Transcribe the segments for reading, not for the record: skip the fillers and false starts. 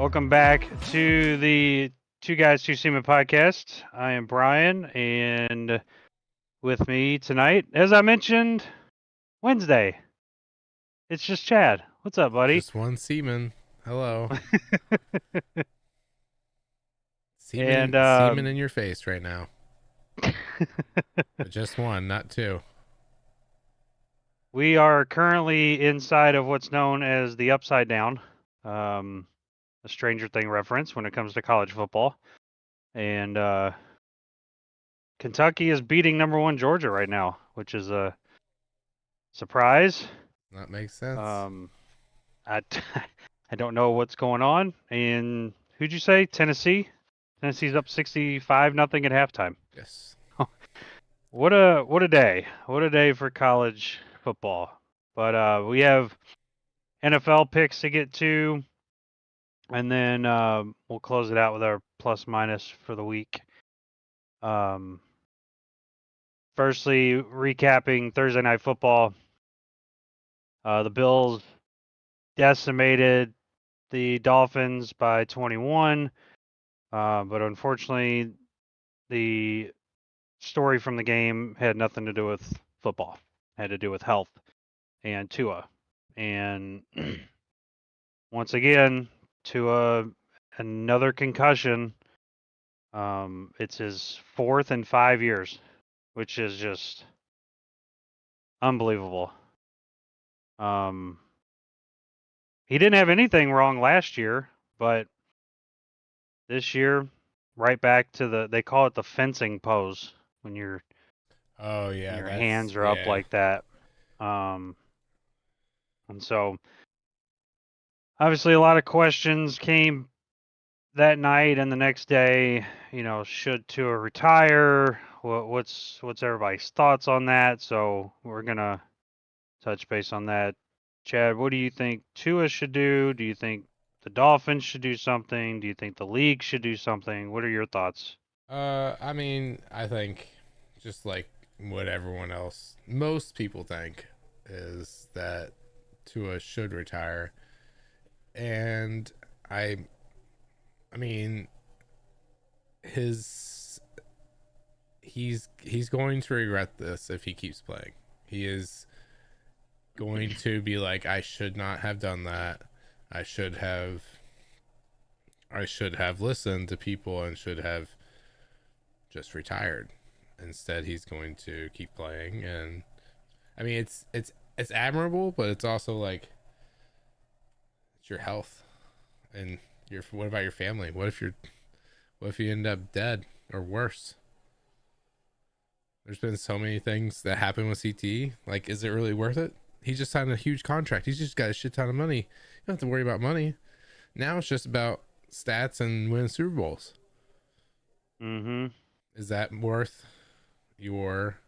Welcome back to the Two Guys, Two Seamen podcast. I am Brian, and with me tonight, as I mentioned, Wednesday, it's just Chad. What's up, buddy? Just one Seaman. Hello. And Seaman in your face right now. But just one, not two. we are currently inside of what's known as the Upside Down, a Stranger Thing reference when it comes to college football. And Kentucky is beating number one Georgia right now, which is a surprise. That makes sense. I I don't know what's going on. And who'd you say? Tennessee? Tennessee's up 65-0 at halftime. Yes. What a day. What a day for college football. But we have NFL picks to get to, and then we'll close it out with our plus minus for the week. Firstly, recapping Thursday Night Football. The Bills decimated the Dolphins by 21. But unfortunately, the story from the game had nothing to do with football. It had to do with health and Tua. And once again, Tua, another concussion. It's his fourth in 5 years, which is just unbelievable. He didn't have anything wrong last year, but this year, right back to they call it the fencing pose when your hands are up like that. And so obviously a lot of questions came that night and the next day, should Tua retire? What's everybody's thoughts on that? So we're going to touch base on that. Chad, what do you think Tua should do? Do you think the Dolphins should do something? Do you think the league should do something? What are your thoughts? I think just like what everyone else, most people think, is that Tua should retire. And I mean, he's going to regret this if he keeps playing. He is going to be like, I should not have done that. I should have listened to people and should have just retired. Instead, he's going to keep playing, and I mean, it's admirable, but it's also like, it's your health, and what about your family? What if you end up dead or worse? There's been so many things that happen with CTE. Like, is it really worth it? He just signed a huge contract. He's just got a shit ton of money. You don't have to worry about money. Now it's just about stats and winning Super Bowls. Mm-hmm. Is that worth your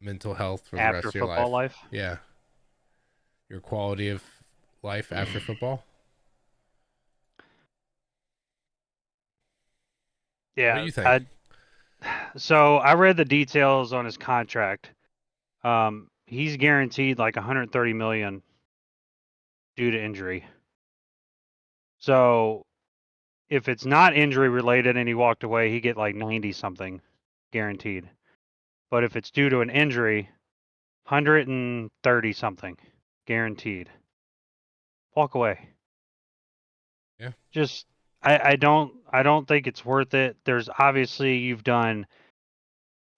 mental health for the After rest of your football life? Yeah. Your quality of life after football? Yeah. What do you think? So I read the details on his contract. He's guaranteed like 130 million due to injury. So if it's not injury related and he walked away, he get like 90 something guaranteed. But if it's due to an injury, 130 something guaranteed. Walk away. Yeah. Just I don't think it's worth it. There's obviously you've done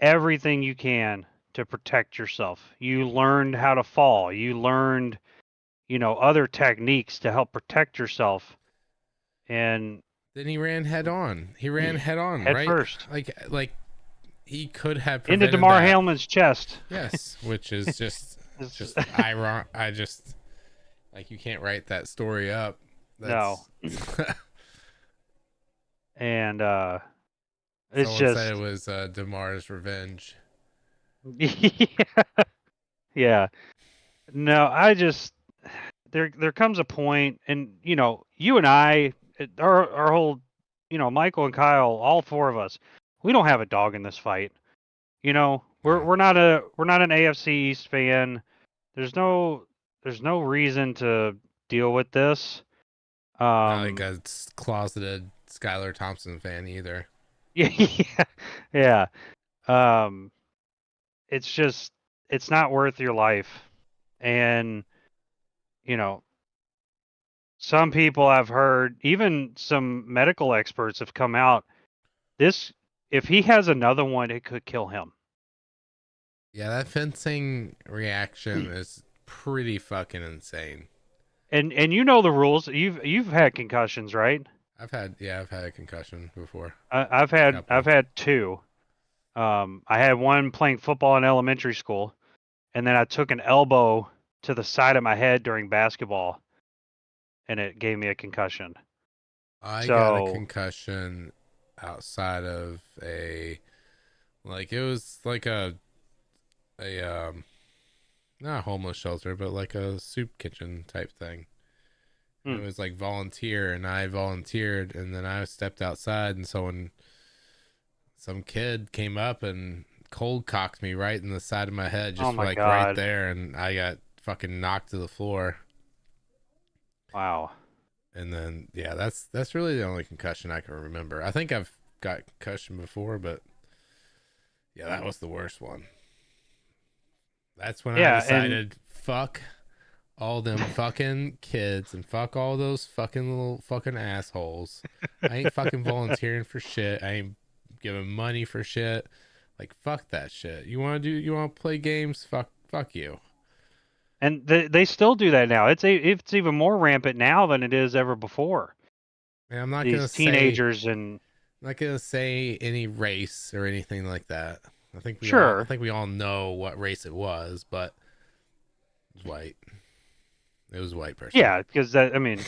everything you can to protect yourself. You learned how to fall. You learned, other techniques to help protect yourself. And then he ran head on. head Right? first. Like he could have Into prevented DeMar that. Hamlin's chest. Yes, which is just ironic. I just, like, you can't write that story up. No. And it's someone just said it was DeMar's revenge. yeah. No, I just there comes a point, and you and I, our whole, Michael and Kyle, all four of us, we don't have a dog in this fight. We're not an AFC East fan. There's no reason to deal with this. Not like a closeted Skylar Thompson fan either. Yeah, yeah. Um, it's just it's not worth your life, and you know, some people I've heard, even some medical experts have come out. This, if he has another one, it could kill him. Yeah, that fencing reaction is pretty fucking insane. And you know the rules. You've had concussions, right? I've had a concussion before. I've had Couple. two. I had one playing football in elementary school, and then I took an elbow to the side of my head during basketball, and it gave me a concussion. I got a So, concussion outside of it was like a not a homeless shelter, but like a soup kitchen type thing. And hmm. it was like volunteer, and I volunteered, and then I stepped outside, and some kid came up and cold cocked me right in the side of my head, Oh just my like right God. there, and I got fucking knocked to the floor. Wow. And then yeah, that's really the only concussion I can remember. I think I've got concussion before, but yeah, that was the worst one. That's when I Yeah, and decided fuck all them fucking kids and fuck all those fucking little fucking assholes. I ain't fucking volunteering for shit. I ain't giving money for shit. Like fuck that shit. You want to play games? Fuck you. they still do that now. It's even more rampant now than it is ever before. And These teenagers and I'm not gonna say any race or anything like that. I sure, think we all know what race it was, but it was white. It was a white person. yeah, because that I mean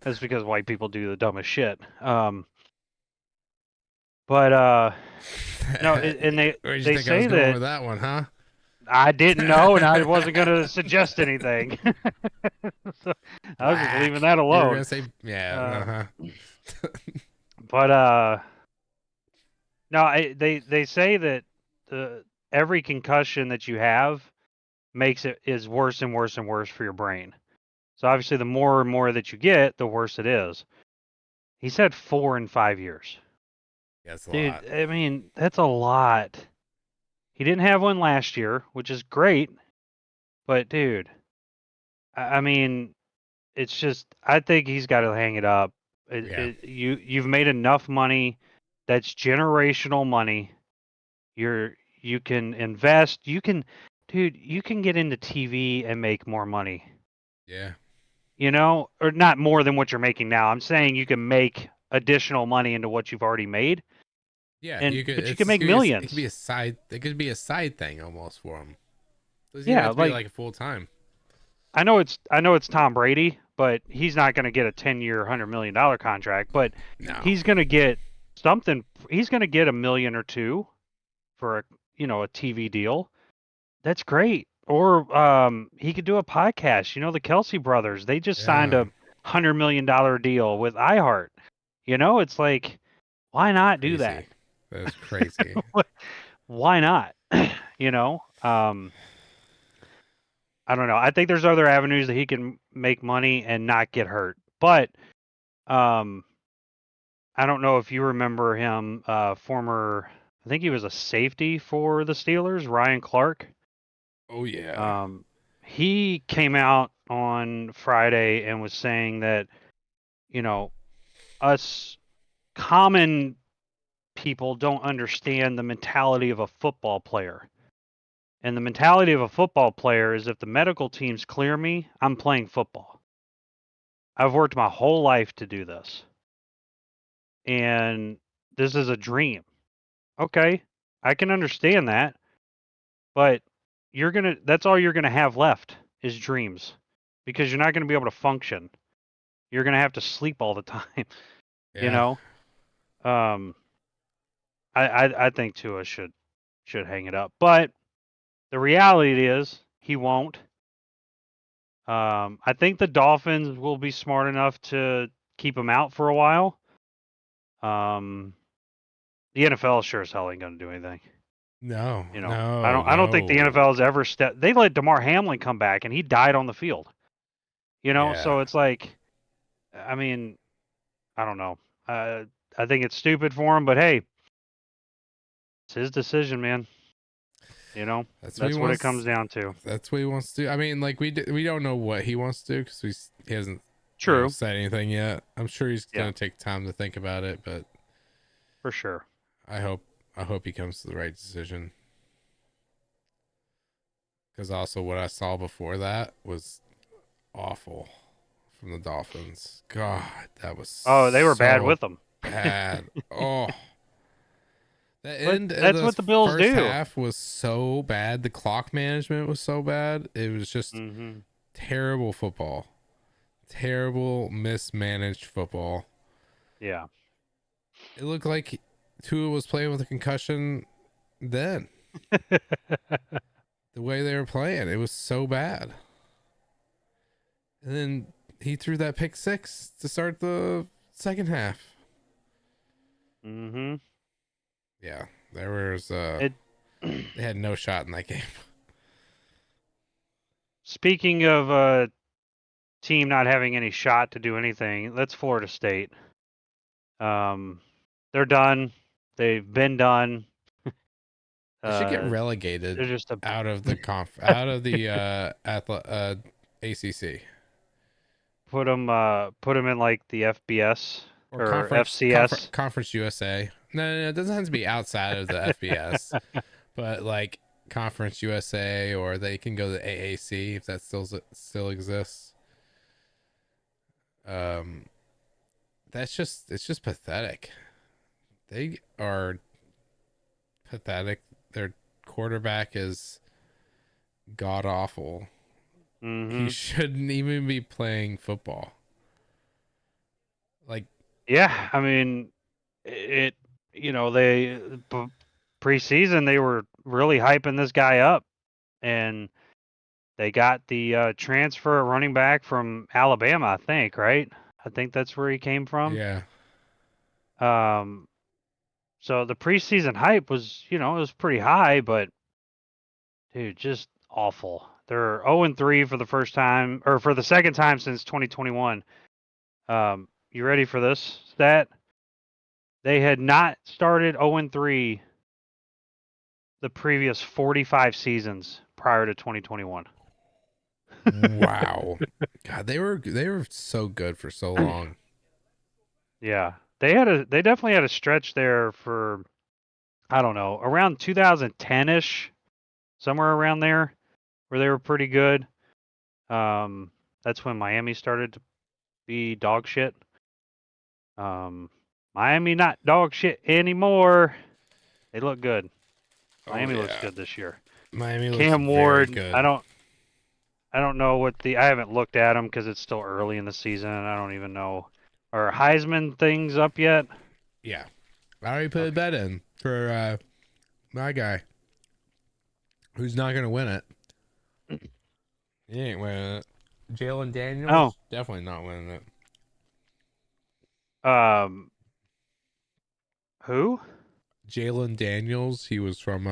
that's because white people do the dumbest shit. But no, and Where'd you they think I was say going that with that one, huh? I didn't know, and I wasn't going to suggest anything. So I was just leaving Black. that You were alone. gonna say yeah, Uh, uh-huh. but no, they say that the every concussion that you have makes it is worse and worse and worse for your brain. So obviously, the more and more that you get, the worse it is. He said 4 and 5 years. Yeah, it's a lot. Dude, I mean, that's a lot. He didn't have one last year, which is great, but dude, I mean, it's just I think he's got to hang it up. Yeah. You've made enough money. That's generational money. You can invest. Dude, you can get into TV and make more money. Yeah. You know, or not more than what you're making now. I'm saying you can make additional money into what you've already made, Yeah, and you could. but you can It's make gonna be it could millions. be a side. It could be a side thing almost for him. It doesn't even Yeah, have to be like like a full time. I know it's Tom Brady, but he's not going to get a 10-year, $100 million contract. But No. he's going to get something. He's going to get a million or two for a TV deal. That's great. Or he could do a podcast. You know, the Kelsey brothers. They just signed Yeah. a $100 million deal with iHeart. You know, it's like, why not do that? Crazy. That is crazy. Why not? You know, I don't know. I think there's other avenues that he can make money and not get hurt. But um, I don't know if you remember him, former. I think he was a safety for the Steelers, Ryan Clark. Oh yeah. Um, he came out on Friday and was saying that you know us common people don't understand the mentality of a football player. And the mentality of a football player is if the medical teams clear me, I'm playing football. I've worked my whole life to do this. And this is a dream. Okay, I can understand that, but that's all you're gonna have left is dreams because you're not gonna be able to function. You're gonna have to sleep all the time, you Yeah. know? Um, I think Tua should hang it up. But the reality is he won't. I think the Dolphins will be smart enough to keep him out for a while. Um, the NFL sure as hell ain't gonna do anything. No. You know, No. I don't think the No. NFL has ever stepped. They let Damar Hamlin come back and he died on the field. You know, Yeah. so it's like I mean, I don't know. I think it's stupid for him, but hey, it's his decision, man. You know, That's what he that's what it wants. comes down to. That's what he wants to do. I mean, like we don't know what he wants to do because he hasn't True. said anything yet. I'm sure he's Yeah, gonna take time to think about it, but for sure. I hope he comes to the right decision. Because also what I saw before that was awful from the Dolphins. God, that was Oh, they were bad so with them. bad. Oh, the But end of that's the what the Bills first do. half was so bad. The clock management was so bad. It was just Mm-hmm. terrible football. Terrible mismanaged football. Yeah. It looked like Tua was playing with a concussion then. The way they were playing, it was so bad. And then he threw that pick six to start the second half. Mm-hmm. Yeah, there was It. they had no shot in that game. Speaking of a team not having any shot to do anything, that's Florida State. They're done. They've been done. They should get They're relegated just a out of the out of the ACC put them in like the FBS or or FCS. conference USA. No, it doesn't have to be outside of the FBS, but like Conference USA, or they can go to AAC if that still exists. Um, it's just pathetic. They are pathetic. Their quarterback is god awful. He Mm-hmm. shouldn't even be playing football. Like, Yeah, I mean, it. You know, preseason they were really hyping this guy up, and they got the transfer running back from Alabama, I think, right? I think that's where he came from. yeah, Um, so the preseason hype was, it was pretty high, but dude, just awful. They're 0-3 for the first time, or for the second time since 2021. You ready for this stat? They had not started 0-3 the previous 45 seasons prior to 2021. wow. God, they were so good for so long. Yeah. They definitely had a stretch there for, I don't know, around 2010-ish, somewhere around there, where they were pretty good. That's when Miami started to be dog shit. Um, Miami not dog shit anymore. They look good. Oh Miami looks yeah, good this year. Miami looks Cam very Ward, good. I don't know I haven't looked at him because it's still early in the season. And I don't even know. Are Heisman things up yet? Yeah, I already put a Okay. bet in for my guy, who's not gonna win it. He ain't winning it. Jalen Oh, Daniels definitely not winning it. um, who? Jalen Daniels, he was from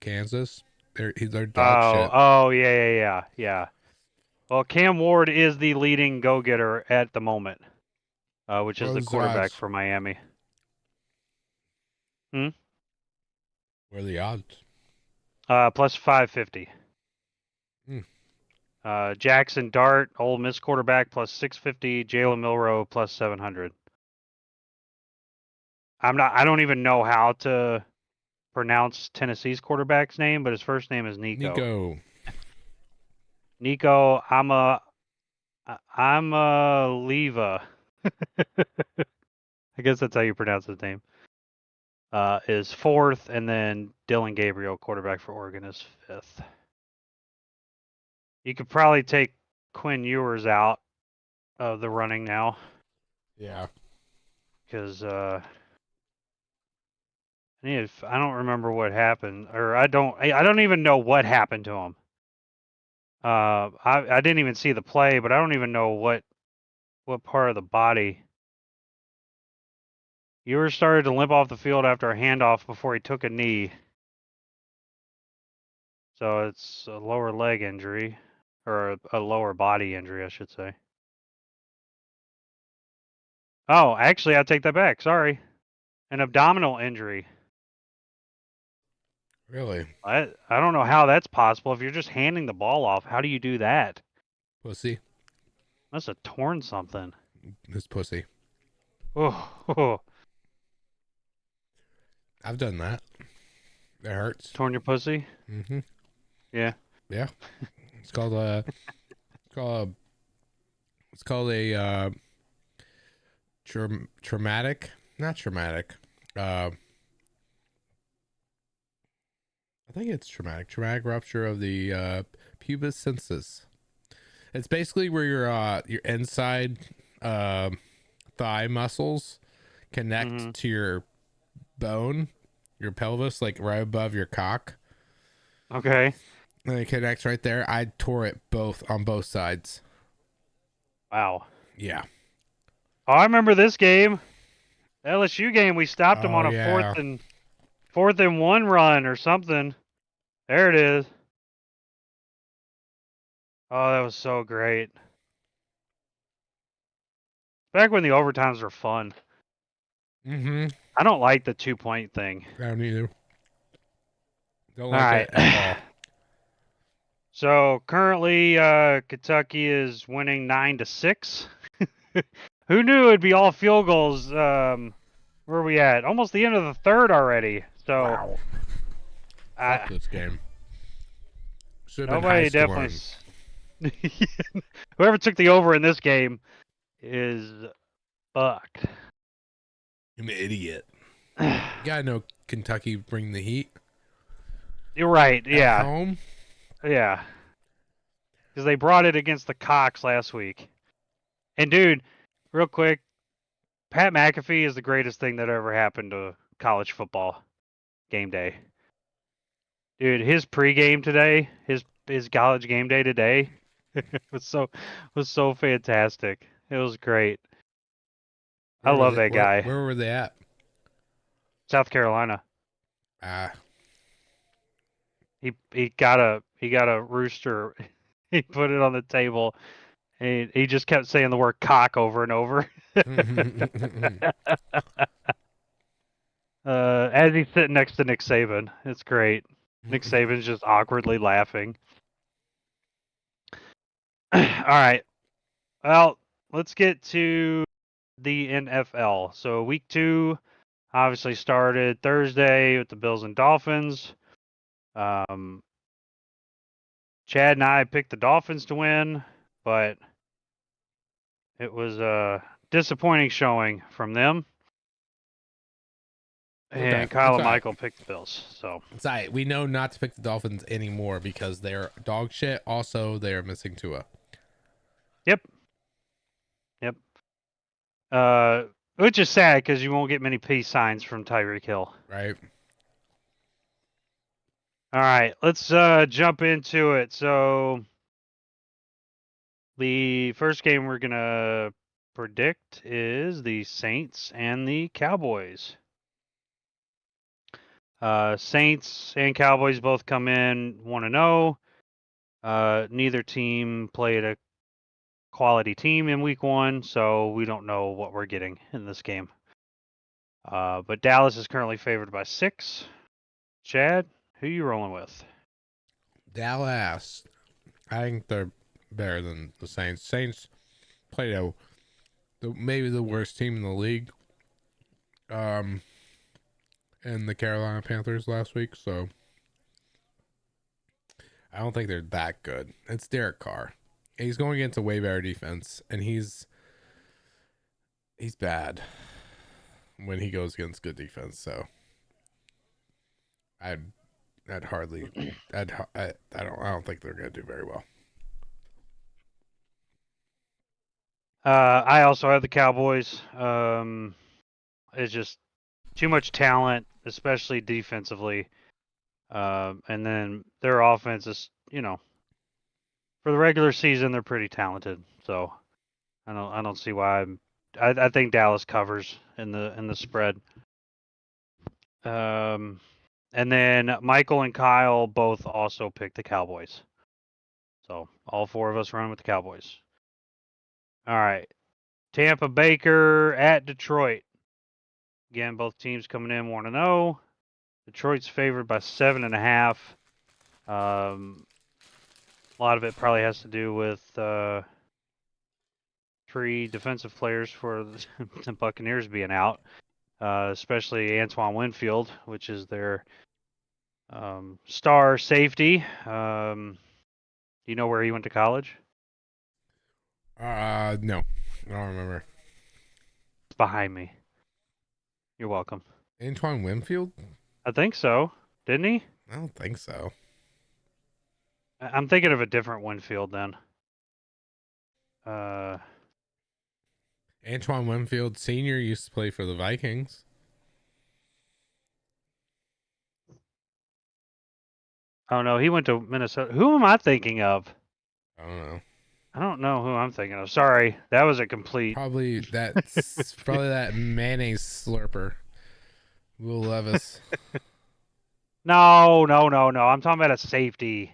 Kansas. They're dog Oh, shit. oh, yeah. Well, Cam Ward is the leading go-getter at the moment, which What is are the the quarterback odds? for Miami. Hmm? What are the odds? Plus 550. Hmm. Jackson Dart, Ole Miss quarterback, plus 650. Jalen Milrow, plus 700. I don't even know how to pronounce Tennessee's quarterback's name, but his first name is Nico. Nico. Nico I'm a Leva. I guess that's how you pronounce his name. Is fourth, and then Dylan Gabriel, quarterback for Oregon, is fifth. You could probably take Quinn Ewers out of the running now Yeah. because I don't remember what happened, or I don't even know what happened to him. I didn't even see the play, but I don't even know what part of the body. Ewers started to limp off the field after a handoff before he took a knee. So it's a lower leg injury, or a lower body injury, I should say. Oh, actually, I take that back. Sorry. An abdominal injury. Really? I don't know how that's possible. If you're just handing the ball off, how do you do that? Pussy. Must have torn something. His pussy. Oh, I've done that. It hurts. torn your pussy? Mm-hmm. Yeah. Yeah. It's called a. It's called a traumatic. Not traumatic. Uh, I think it's traumatic. Traumatic rupture of the pubis census. It's basically where your inside thigh muscles connect to your bone, your pelvis, like right above your cock. Okay. And it connects right there. I tore it on both sides. Wow. Yeah. Oh, I remember this game. The LSU game. We stopped them Oh on a yeah. fourth and one run or something. There it is. Oh, that was so great. Back when the overtimes were fun. Mm-hmm. I don't like the 2-point thing. I don't either. Don't All like right. it at all. So currently, Kentucky is winning 9-6. Who knew it'd be all field goals? Where are we at? Almost the end of the third already. So, Wow. Fuck this game. Should have been high nobody scoring. definitely. Whoever took the over in this game is fucked. An idiot. You gotta know Kentucky bring the heat. You're right. At Yeah. home. Yeah. Because they brought it against the Cox last week. And dude, real quick, Pat McAfee is the greatest thing that ever happened to college football game day. Dude, his pregame today, his college game day today, was so fantastic. It was great. I Where were love they? that guy. Where were they at? South Carolina. Ah. He got a rooster. He put it on the table. And he just kept saying the word cock over and over. As he's sitting next to Nick Saban. It's great. Nick Saban's just awkwardly laughing. All right. Well, let's get to the NFL. So week 2 obviously started Thursday with the Bills and Dolphins. Chad and I picked the Dolphins to win, but it was a disappointing showing from them. Okay, And Kyle it's and all right. Michael picked the Bills. So It's all right. We know not to pick the Dolphins anymore because they're dog shit. Also, they are missing Tua. Yep. Which is sad because you won't get many peace signs from Tyreek Hill. Right. All right, let's jump into it. So the first game we're gonna predict is the Saints and the Cowboys. Saints and Cowboys both come in 1-0. Neither team played a quality team in week 1, so we don't know what we're getting in this game. But Dallas is currently favored by 6. Chad, who you rolling with? Dallas. I think they're better than the Saints. Saints played maybe the worst team in the league. And the Carolina Panthers last week, so I don't think they're that good. It's Derek Carr. He's going against a way better defense, and he's bad when he goes against good defense. So I don't think they're gonna do very well. I also have the Cowboys. It's just too much talent, especially defensively. And then their offense is, for the regular season, they're pretty talented. So I don't see why. I think Dallas covers in the spread. And then Michael and Kyle both also picked the Cowboys. So all 4 of us run with the Cowboys. All right. Tampa Baker at Detroit. Again, both teams coming in 1-0. Detroit's favored by 7.5. A lot of it probably has to do with 3 defensive players for the Buccaneers being out, especially Antoine Winfield, which is their star safety. Do you know where he went to college? No, I don't remember. It's behind me. You're welcome. Antoine Winfield? I think so. Didn't he? I don't think so. I'm thinking of a different Winfield then. Antoine Winfield Sr. used to play for the Vikings. Oh no, he went to Minnesota. Who am I thinking of? I don't know. I don't know who I'm thinking of. Sorry, that was a complete. Probably that mayonnaise slurper. Will Levis. No. I'm talking about a safety.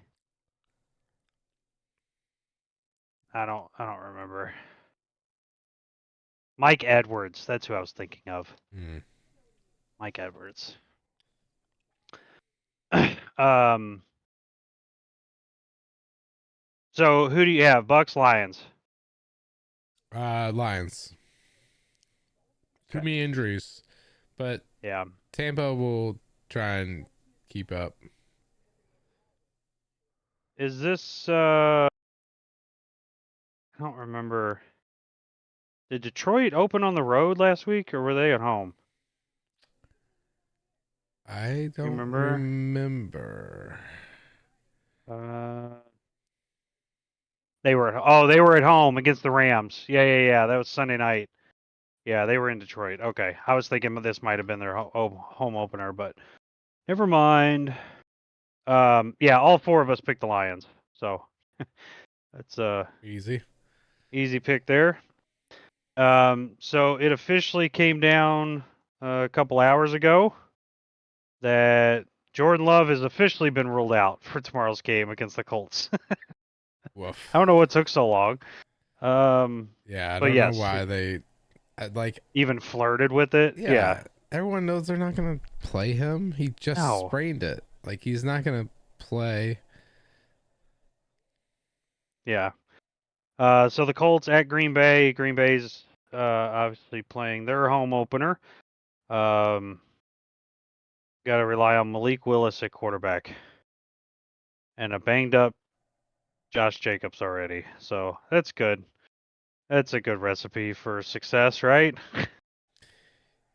I don't remember. Mike Edwards. That's who I was thinking of. Mike Edwards. So who do you have? Bucks, Lions? Lions. Too many injuries, but yeah, Tampa will try and keep up. Is this? I don't remember. Did Detroit open on the road last week, or were they at home? I don't remember. They were at home against the Rams. Yeah. That was Sunday night. Yeah, they were in Detroit. Okay, I was thinking this might have been their home opener, but never mind. Yeah, all 4 of us picked the Lions, so that's easy pick there. So it officially came down a couple hours ago that Jordan Love has officially been ruled out for tomorrow's game against the Colts. Woof. I don't know what took so long. Yeah, I don't know why they even flirted with it. Yeah. Everyone knows they're not going to play him. He just sprained it. Like, he's not going to play. Yeah. So the Colts at Green Bay. Green Bay's obviously playing their home opener. Got to rely on Malik Willis at quarterback. And a banged up Josh Jacobs already. So that's good. That's a good recipe for success, right?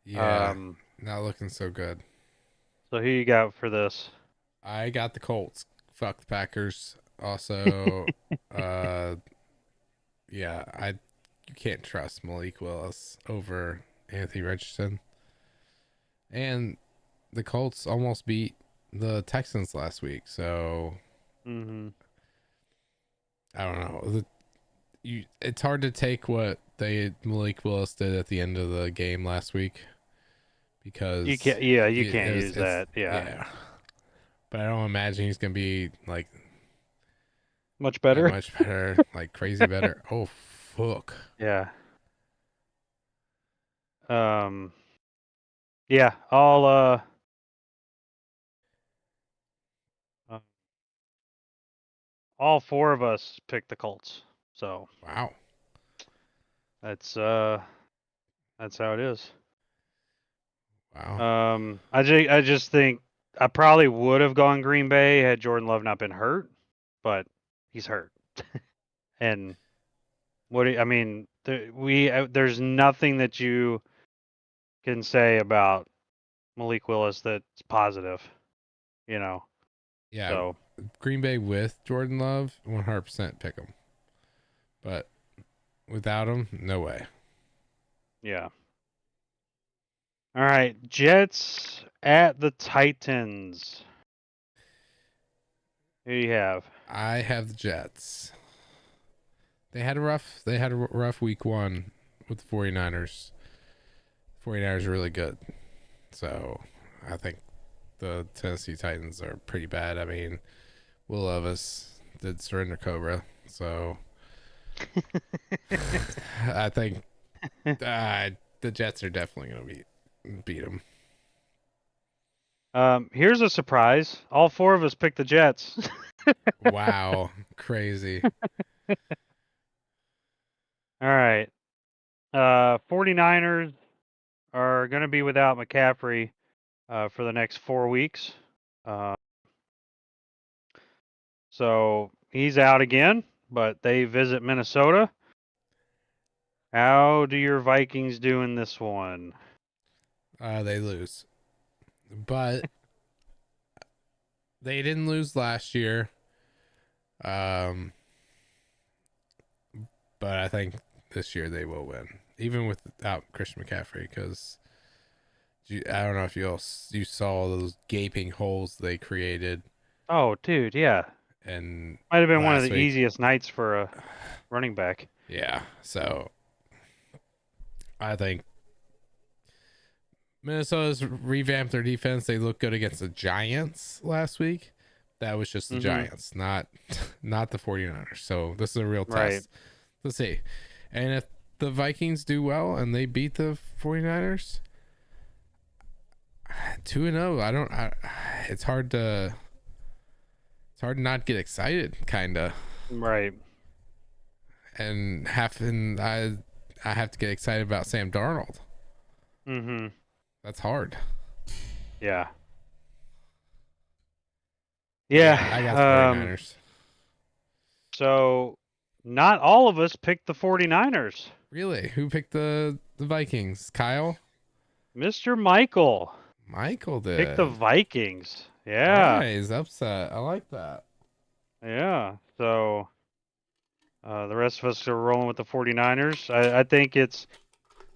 Yeah. Not looking so good. So who you got for this? I got the Colts. Fuck the Packers. Also, yeah, you can't trust Malik Willis over Anthony Richardson. And the Colts almost beat the Texans last week, so I don't know. It's hard to take what Malik Willis did at the end of the game last week because you can't use that. Yeah. But I don't imagine he's gonna be like much better. Like crazy better. Oh fuck. Yeah. Yeah, all 4 of us picked the Colts. So wow. That's how it is. Wow. I just think I probably would have gone Green Bay had Jordan Love not been hurt, but he's hurt. And there's nothing that you can say about Malik Willis that's positive, Yeah. So Green Bay with Jordan Love, 100% pick him. But without him, no way. Yeah. All right, Jets at the Titans. Who do you have? I have the Jets. They had a rough week 1 with the 49ers. 49ers are really good. So, I think the Tennessee Titans are pretty bad. I mean, Will Levis did surrender Cobra. So, I think The Jets are definitely going to beat them. Here's a surprise. All four of us picked the Jets. Wow. Crazy. All right. 49ers are going to be without McCaffrey for the next 4 weeks. So he's out again, but they visit Minnesota. How do your Vikings do in this one? They lose. But they didn't lose last year. But I think this year they will win, even without Christian McCaffrey, because I don't know if you saw those gaping holes they created. Oh, dude, yeah. And might have been one of the easiest nights for a running back. Yeah, so I think Minnesota's revamped their defense. They looked good against the Giants last week. That was just the Giants, not the 49ers. So this is a real test. Right. Let's see. And if the Vikings do well and they beat the 49ers, 2-0, it's hard to not get excited, kind of. Right. And I have to get excited about Sam Darnold. Mm-hmm. That's hard. Yeah. Yeah. I got the 49ers. So not all of us picked the 49ers. Really? Who picked the Vikings? Kyle? Mr. Michael. Michael did. Picked the Vikings. Yeah. He's upset. I like that. Yeah. So the rest of us are rolling with the 49ers. I think it's,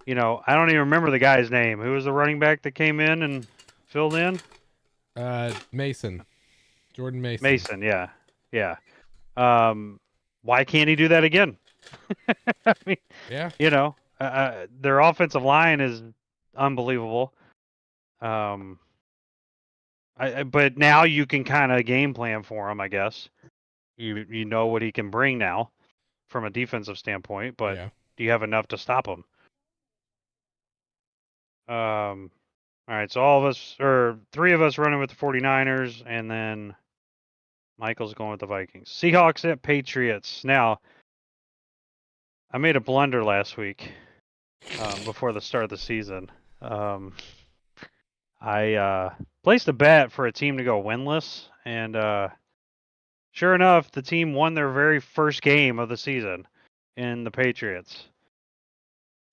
I don't even remember the guy's name. Who was the running back that came in and filled in? Mason. Jordan Mason. Mason, yeah. Yeah. Why can't he do that again? I mean, yeah. Their offensive line is unbelievable. But now you can kind of game plan for him, I guess. You know what he can bring now from a defensive standpoint, but do you have enough to stop him? All right, so all of us, or three of us, running with the 49ers, and then Michael's going with the Vikings. Seahawks at Patriots. Now, I made a blunder last week before the start of the season. I placed a bet for a team to go winless, and sure enough, the team won their very first game of the season in the Patriots.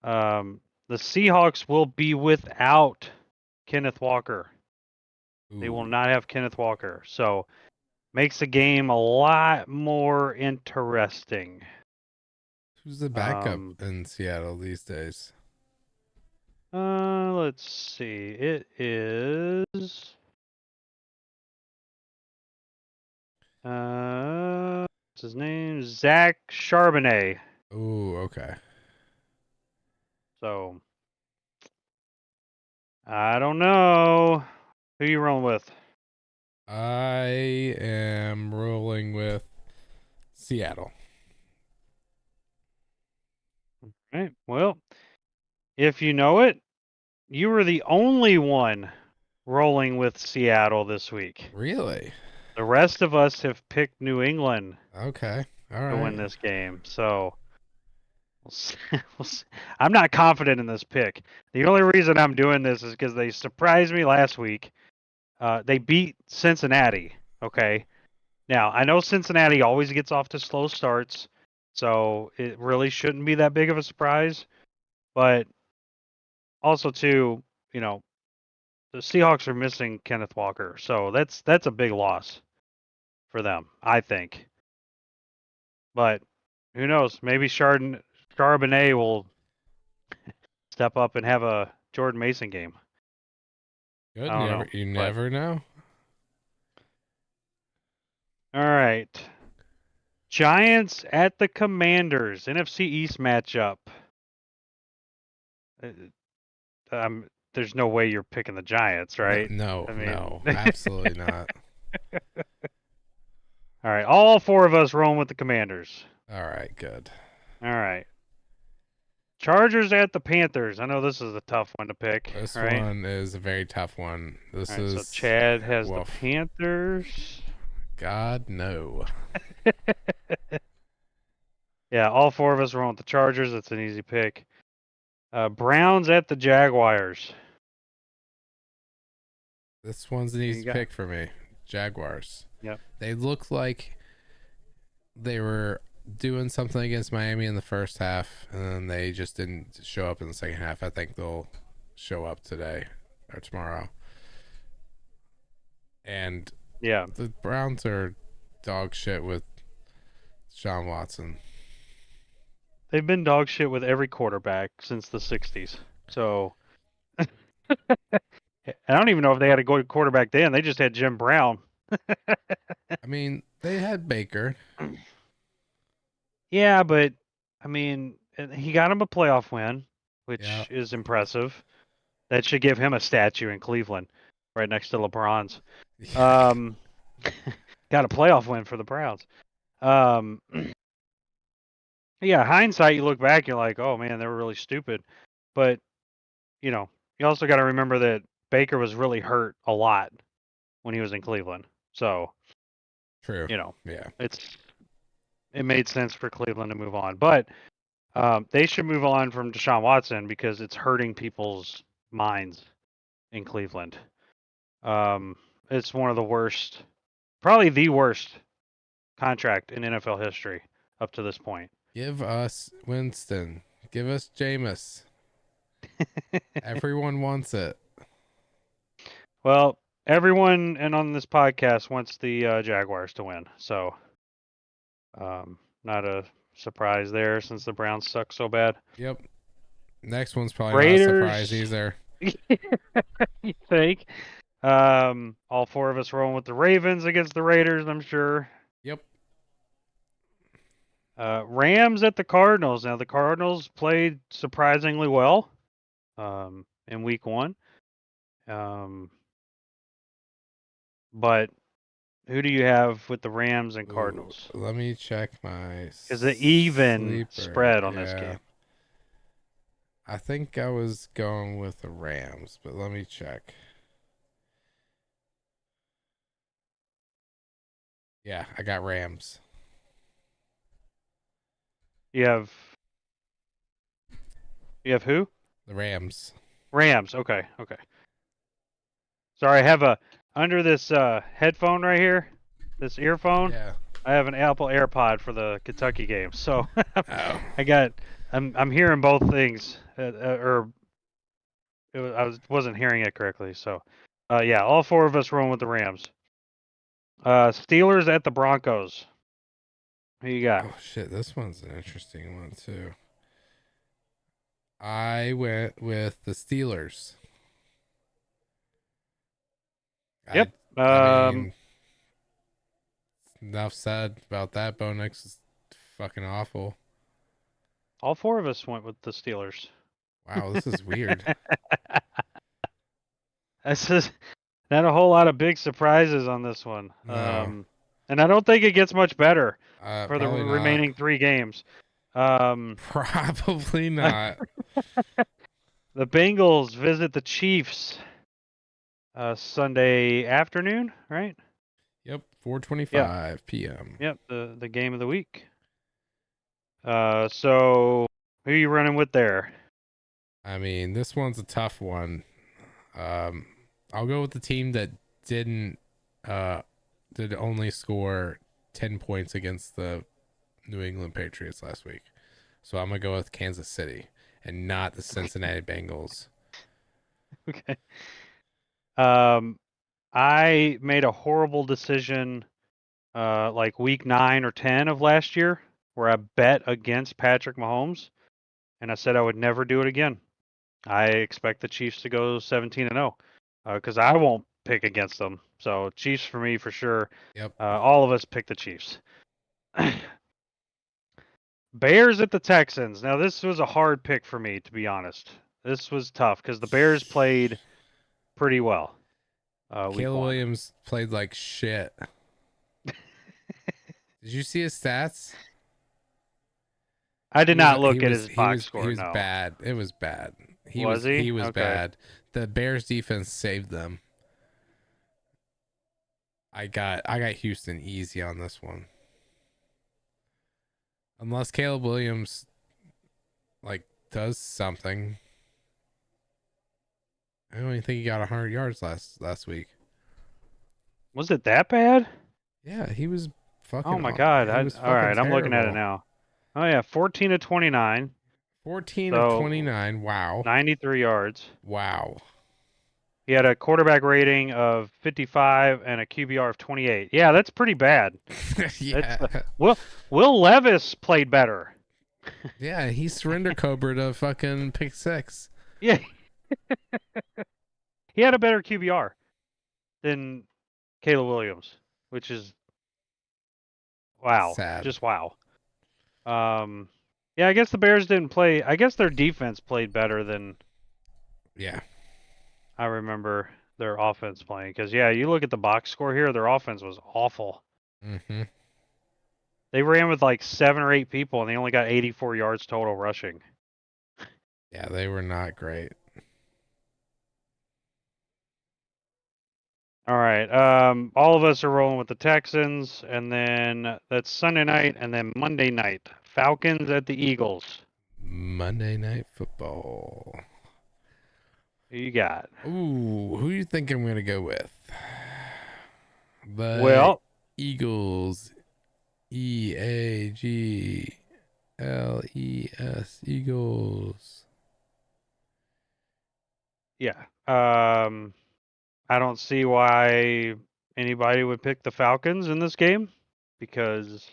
The Seahawks will be without Kenneth Walker. Ooh. They will not have Kenneth Walker. So makes the game a lot more interesting. Who's the backup in Seattle these days? Let's see. It is what's his name? Zach Charbonnet. Ooh, okay. So I don't know. Who you rolling with? I am rolling with Seattle. All right. Well, if you know it, you were the only one rolling with Seattle this week. Really? The rest of us have picked New England. Okay. All right. To win this game. So we'll see. I'm not confident in this pick. The only reason I'm doing this is because they surprised me last week. They beat Cincinnati. Okay. Now, I know Cincinnati always gets off to slow starts, so it really shouldn't be that big of a surprise. But also, too, the Seahawks are missing Kenneth Walker, so that's a big loss for them, I think. But who knows? Maybe Charbonnet will step up and have a Jordan Mason game. Good. You never know. All right. Giants at the Commanders. NFC East matchup. There's no way you're picking the Giants, right? No, absolutely not. All right. All four of us rolling with the Commanders. All right, good. All right. Chargers at the Panthers. I know this is a tough one to pick. This right? one is a very tough one. This All right, so is Chad has the woof. Panthers. God no. Yeah, all four of us were on the Chargers. It's an easy pick. Browns at the Jaguars. This one's an easy pick for me. Jaguars. Yep. They look like they were doing something against Miami in the first half, and then they just didn't show up in the second half. I think they'll show up today or tomorrow. And yeah, the Browns are dog shit with Sean Watson. They've been dog shit with every quarterback since the 60s. So, I don't even know if they had a good quarterback then. They just had Jim Brown. I mean, they had Baker. Yeah, but, I mean, he got him a playoff win, which is impressive. That should give him a statue in Cleveland, right next to LeBron's. Got a playoff win for the Browns. Yeah, hindsight, you look back, you're like, oh man, they were really stupid. But, you also got to remember that Baker was really hurt a lot when he was in Cleveland. So, true. Yeah, it made sense for Cleveland to move on. But they should move on from Deshaun Watson because it's hurting people's minds in Cleveland. It's one of the worst, probably the worst contract in NFL history up to this point. Give us Winston. Give us Jameis. Everyone wants it. Well, everyone and on this podcast wants the Jaguars to win. So, not a surprise there since the Browns suck so bad. Yep. Next one's probably Raiders, not a surprise either. You think? All four of us rolling with the Ravens against the Raiders, I'm sure. Yep. Rams at the Cardinals. Now the Cardinals played surprisingly well in week 1. But who do you have with the Rams and Cardinals? Let me check my Is it even spread on this game? I think I was going with the Rams, but let me check. Yeah, I got Rams. You have who? The Rams. Rams. Okay. Sorry, I have under this headphone right here, this earphone. Yeah. I have an Apple AirPod for the Kentucky game, so I'm hearing both things, I wasn't hearing it correctly. So, yeah, all four of us rolling with the Rams. Steelers at the Broncos. Who you got? Oh shit, this one's an interesting one too. I went with the Steelers. Yep. I mean, enough said about that. Bo Nix is fucking awful. All four of us went with the Steelers. Wow, this is weird. This is not a whole lot of big surprises on this one. No. And I don't think it gets much better for the not. remaining 3 games. Probably not. The Bengals visit the Chiefs Sunday afternoon, right? Yep, 4:25 p.m. Yep, the game of the week. So who are you running with there? I mean, this one's a tough one. I'll go with the team that did only score 10 points against the New England Patriots last week. So I'm going to go with Kansas City and not the Cincinnati Bengals. Okay. I made a horrible decision like week 9 or 10 of last year where I bet against Patrick Mahomes and I said I would never do it again. I expect the Chiefs to go 17-0 because I won't pick against them. So Chiefs for me for sure. Yep. All of us pick the Chiefs. Bears at the Texans. Now this was a hard pick for me, to be honest. This was tough because the Bears played pretty well. Caleb Williams played like shit. Did you see his stats? I did not He look at was his he box was he score. was No. bad. It was bad. Was he? He was Okay. bad. The Bears defense saved them. I got Houston easy on this one. Unless Caleb Williams like does something. I don't even think he got 100 yards last week. Was it that bad? Yeah, he was Oh fucking. my God! He was All fucking right, I'm looking at it terrible. now. Oh yeah, 14 of 29. 14 of So 29. Wow. 93 yards. Wow. He had a quarterback rating of 55 and a QBR of 28. Yeah, that's pretty bad. That's Yeah. Will Levis played better. Yeah, he surrender cobraed a fucking pick six. Yeah, he had a better QBR than Caleb Williams, which is wow, Sad. just wow. Yeah, I guess the Bears didn't play. I guess their defense played better than Yeah. I remember their offense playing. Because yeah, you look at the box score here, their offense was awful. Mm-hmm. They ran with like 7 or 8 people, and they only got 84 yards total rushing. Yeah, they were not great. All right. All of us are rolling with the Texans, and then that's Sunday night, and then Monday night, Falcons at the Eagles. Monday Night Football. Who you got? Ooh, who you think I'm gonna go with? The Well, Eagles. EAGLES. Eagles. yeah. I don't see why anybody would pick the Falcons in this game because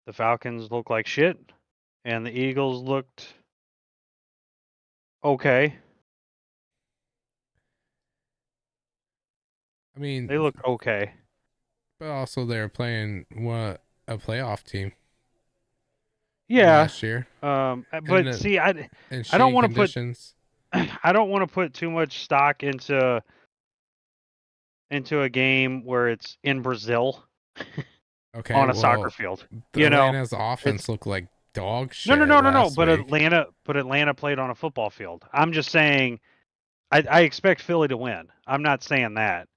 the Falcons look like shit, and the Eagles looked okay. I mean, They looked okay. but also they're playing a playoff team from Yeah. last year But in see, I don't shitty want to put conditions. I don't want to put too much stock into a game where it's in Brazil Okay, on a soccer well, field. the You know, Atlanta's it's offense looked like dog no, no, shit no, no, no. last But week. Atlanta played on a football field. I'm just saying, I expect Philly to win. I'm not saying that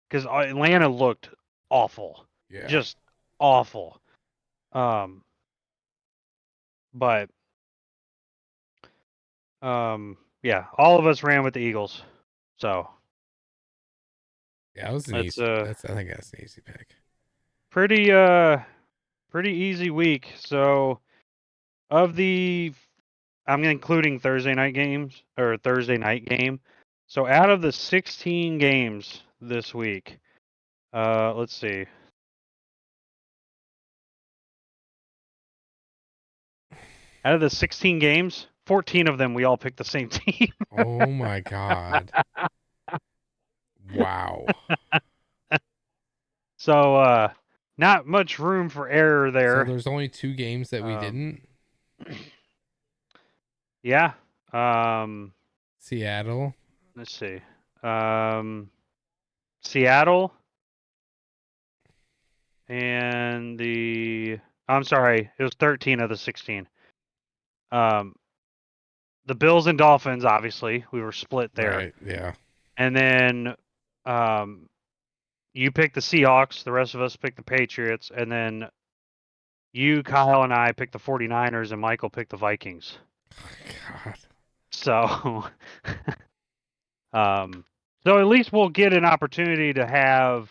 because Atlanta looked awful, Yeah. just awful. Um, but yeah, all of us ran with the Eagles, so Yeah, it was an it's easy. a I think that's an easy pick. pretty pretty easy week. So of the I'm including Thursday night games or Thursday night game. So out of the 16 games this week, let's see. Out of the 16 games, 14 of them we all picked the same team. Oh my god. Wow. So not much room for error So there. there's only 2 games that we Um, didn't. yeah. Seattle. Let's see. Seattle and I'm sorry, it was 13 of the 16. Um, the Bills and Dolphins, obviously, we were split there. Right. Yeah. And then you picked the Seahawks, the rest of us picked the Patriots, and then you, Kyle, and I picked the 49ers, and Michael picked the Vikings. God. So, so at least we'll get an opportunity to have.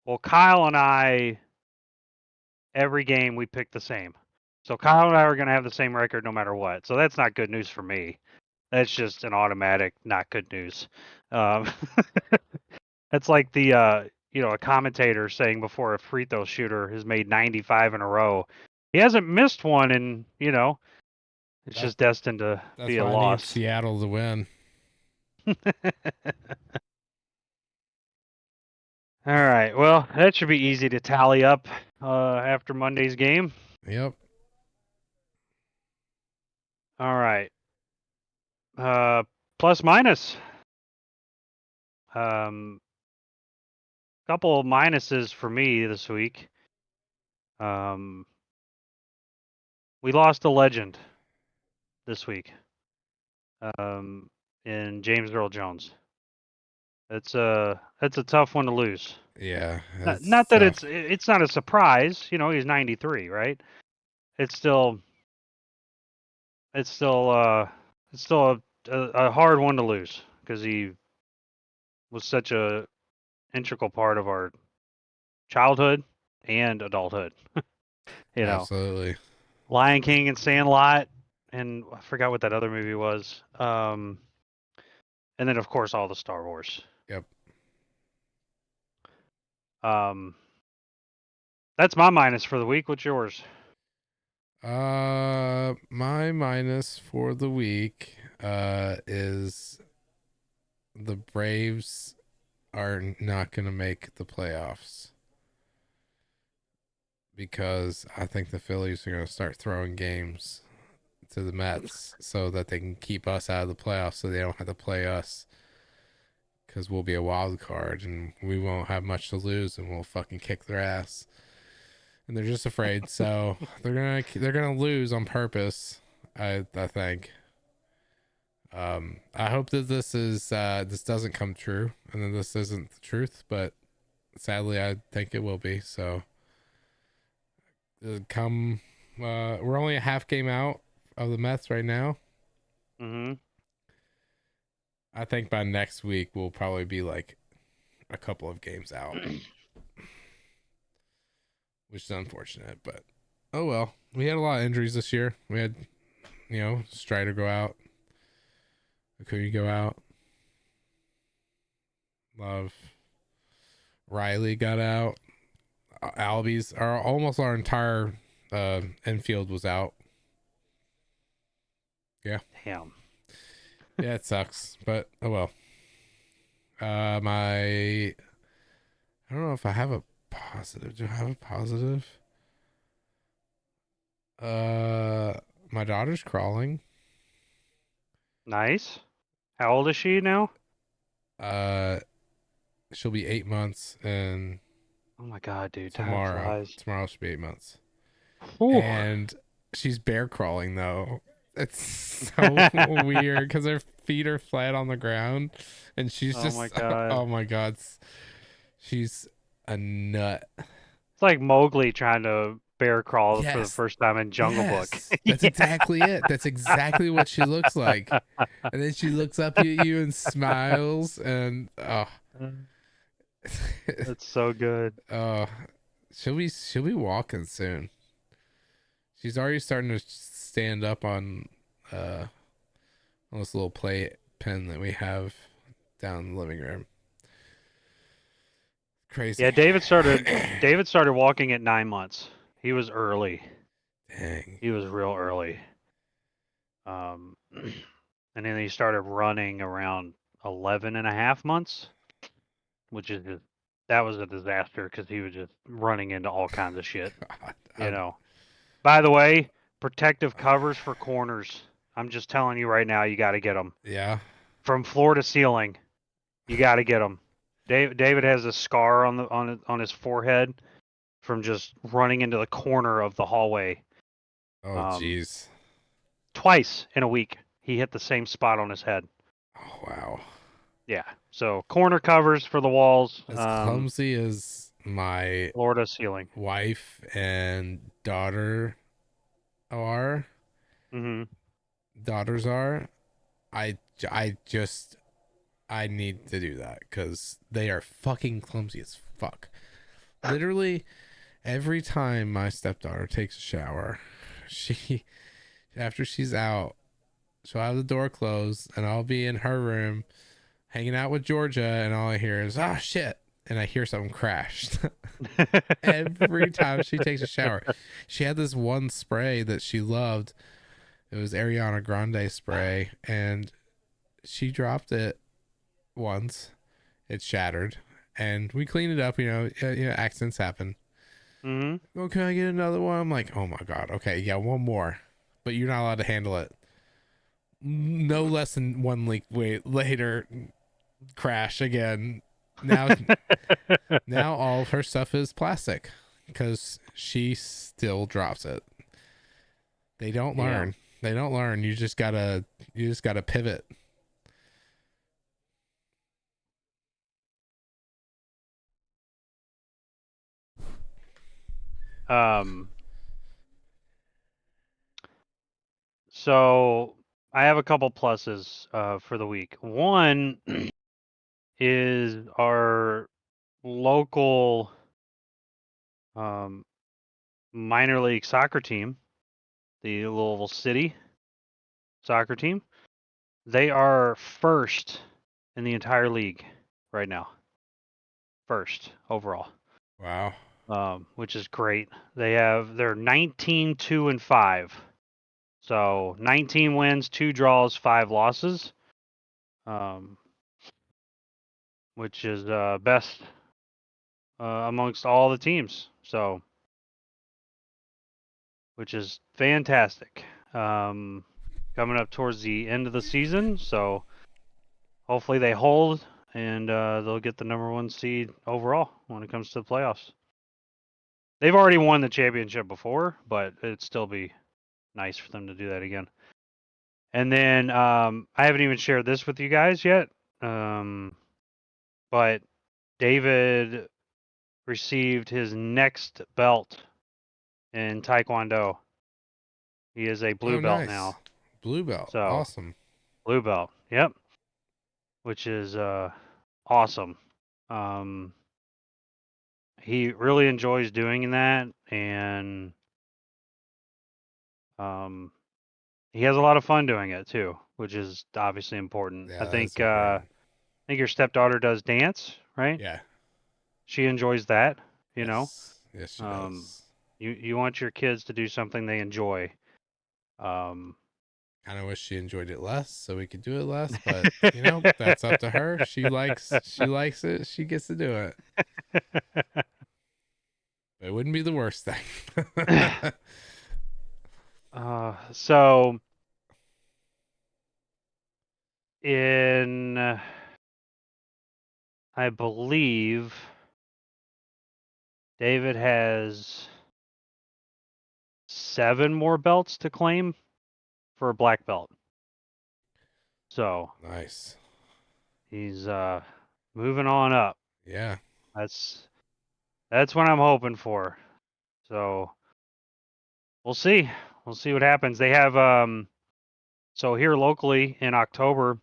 Well, Kyle and I, every game we pick the same. So Kyle and I are going to have the same record no matter what. So that's not good news for me. That's just an automatic not good news. Um, that's like the a commentator saying before a free throw shooter has made 95 in a row. He hasn't missed one, and it's That just destined to that's be a why I need loss. Seattle to win. All right. Well, that should be easy to tally up after Monday's game. Yep. All right. Plus minus. Couple of minuses for me this week. We lost a legend this week. In James Earl Jones. It's a tough one to lose. Yeah, Not that tough. it's not a surprise. You know, he's 93, right? It's still a hard one to lose because he was such a integral part of our childhood and adulthood. You know, Absolutely. Lion King and Sandlot, and I forgot what that other movie was. And then of course all the Star Wars. Yep. That's my minus for the week. What's yours? My minus for the week is the Braves are not going to make the playoffs because I think the Phillies are going to start throwing games to the Mets so that they can keep us out of the playoffs so they don't have to play us because we'll be a wild card and we won't have much to lose and we'll fucking kick their ass. And they're just afraid, so they're gonna lose on purpose. I think. I hope that this doesn't come true, and that this isn't the truth. But sadly, I think it will be. So, we're only a half game out of the Mets right now. Mm-hmm. I think by next week we'll probably be like a couple of games out. Which is unfortunate, but oh well. We had a lot of injuries this year. We had, Strider go out. Acuna go out. Love. Riley got out. Albies, almost our entire infield was out. Yeah. Damn. Yeah, it sucks, but oh well. I don't know if I have a positive. Do I have a positive? My daughter's crawling. Nice. How old is she now? She'll be 8 months, and Oh my god, dude! tomorrow she'll be 8 months. Ooh. And she's bear crawling though. It's so weird because her feet are flat on the ground, and she's Oh just my god. oh my god, she's a nut. It's like Mowgli trying to bear crawl for the Yes. first time in Jungle Book. That's exactly it. That's exactly what she looks like. And then she looks up at you and smiles, and oh, That's so good. she'll be walking soon. She's already starting to stand up on this little play pen that we have down in the living room. Crazy. Yeah, David started walking at 9 months. He was early. Dang. He was real early. And then he started running around 11 and a half months, which is just, that was a disaster because he was just running into all kinds of shit. God, By the way, protective covers for corners. I'm just telling you right now, you got to get them. Yeah. From floor to ceiling, you got to get them. David has a scar on his forehead from just running into the corner of the hallway. Oh, jeez. Twice in a week, he hit the same spot on his head. Oh, wow. Yeah. So corner covers for the walls. As clumsy as my floor to ceiling wife and daughter are. Mm-hmm. Daughters are. I need to do that because they are fucking clumsy as fuck. Literally, every time my stepdaughter takes a shower, after she's out, she'll have the door closed, and I'll be in her room hanging out with Georgia, and all I hear is, "Oh shit," and I hear something crashed. Every time she takes a shower. She had this one spray that she loved. It was Ariana Grande spray, and she dropped it once. It shattered, and we cleaned it up. Accidents happen. Mm-hmm. Oh, can I get another one? I'm like, oh my god, okay, yeah, one more, but you're not allowed to handle it. No less than 1 week later, crash again. Now all of her stuff is plastic because she still drops it. They don't learn. They don't learn. You just gotta pivot. So I have a couple pluses for the week. One is our local minor league soccer team, the Louisville City soccer team. They are first in the entire league right now. First overall. Wow. Which is great. They're 19-2-5. So 19 wins, 2 draws, 5 losses. Which is best amongst all the teams. So, which is fantastic. Coming up towards the end of the season, so hopefully they hold and they'll get the number 1 seed overall when it comes to the playoffs. They've already won the championship before, but it'd still be nice for them to do that again. And then I haven't even shared this with you guys yet, but David received his next belt in Taekwondo. He is a blue belt nice. now. Blue belt. So, awesome. Blue belt. Yep. Which is awesome. He really enjoys doing that, and he has a lot of fun doing it too, which is obviously important. Yeah, I think important. I think your stepdaughter does dance, right? Yeah. She enjoys that, you yes. know. Yes, she does. You want your kids to do something they enjoy. Kind of wish she enjoyed it less so we could do it less, but that's up to her. She likes it. She gets to do it. It wouldn't be the worst thing. So in I believe David has 7 more belts to claim for a black belt. So nice. He's moving on up. Yeah. That's what I'm hoping for. So we'll see. We'll see what happens. They have so here locally in October,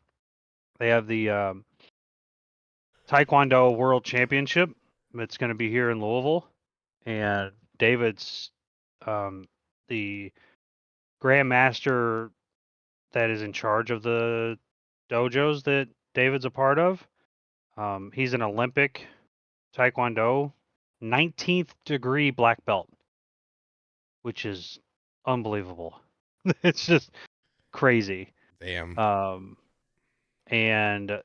they have the Taekwondo World Championship. It's going to be here in Louisville, and David's the grandmaster that is in charge of the dojos that David's a part of. He's an Olympic Taekwondo 19th degree black belt, which is unbelievable. It's just crazy. Damn. And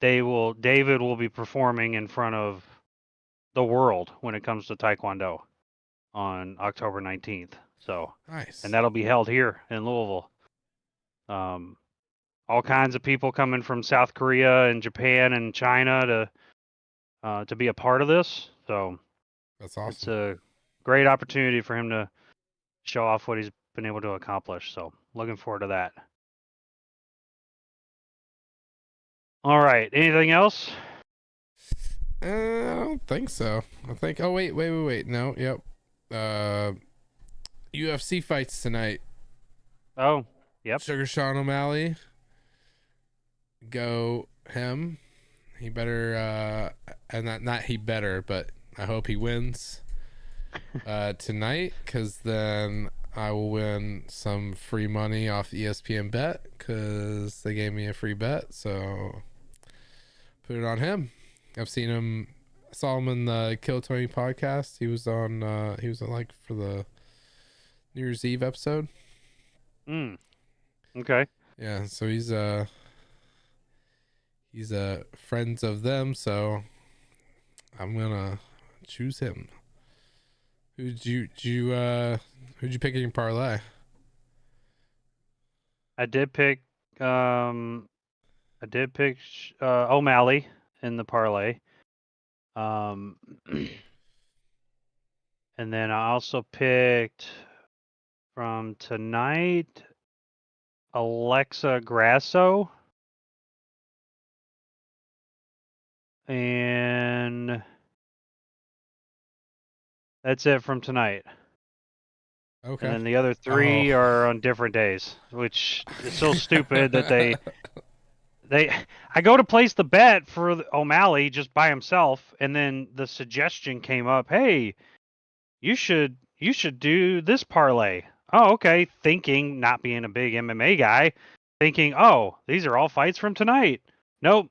David will be performing in front of the world when it comes to Taekwondo on October 19th. So, nice. And that'll be held here in Louisville. All kinds of people coming from South Korea and Japan and China to be a part of this. So that's awesome. It's a great opportunity for him to show off what he's been able to accomplish. So looking forward to that. All right. Anything else? I don't think so. I think. Oh wait. No. Yep. UFC fights tonight. Oh, yep. Sugar Sean O'Malley. Go him. He better. And not he better, but I hope he wins. Tonight, because then I will win some free money off ESPN Bet because they gave me a free bet. So put it on him. I've seen him. I saw him in the Kill Tony podcast. He was on. Like for the New Year's Eve episode. Okay. Yeah. So he's friends of them. So I'm gonna choose him. Who'd you pick in your parlay? I did pick O'Malley in the parlay. And then I also picked from tonight, Alexa Grasso. And that's it from tonight. Okay. And then the other 3 are on different days, which is so stupid that I go to place the bet for O'Malley just by himself, and then the suggestion came up, hey, you should do this parlay. Oh, okay. Thinking, not being a big MMA guy, thinking, oh, these are all fights from tonight. Nope.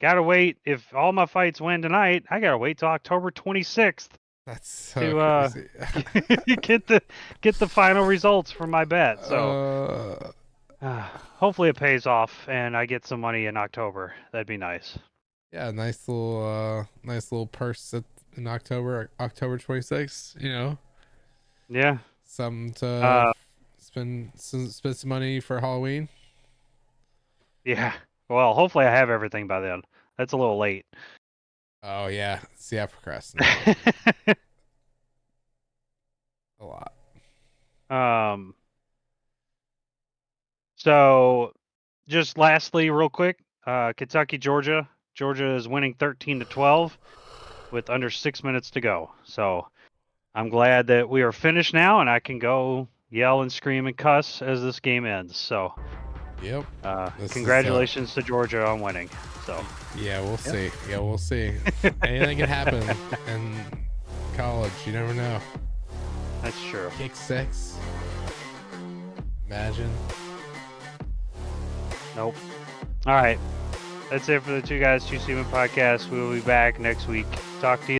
Gotta wait. If all my fights win tonight, I gotta wait till October 26th. That's so to crazy. get the final results from my bet. So hopefully it pays off and I get some money in October. That'd be nice. Yeah, nice little purse in October 26th, you know. Yeah. Something to spend some money for Halloween. Yeah. Well, hopefully I have everything by then. That's a little late. Oh yeah. See, I procrastinate a lot. So just lastly, real quick, Kentucky, Georgia. Georgia is winning 13-12 with under 6 minutes to go. So I'm glad that we are finished now and I can go yell and scream and cuss as this game ends. So yep. Congratulations to Georgia on winning. So yeah, we'll see. Yeah, we'll see. Anything can happen in college. You never know. That's true. Kick 6. Imagine. Nope. All right. That's it for the Two Guys, Two Seamen podcast. We will be back next week. Talk to you.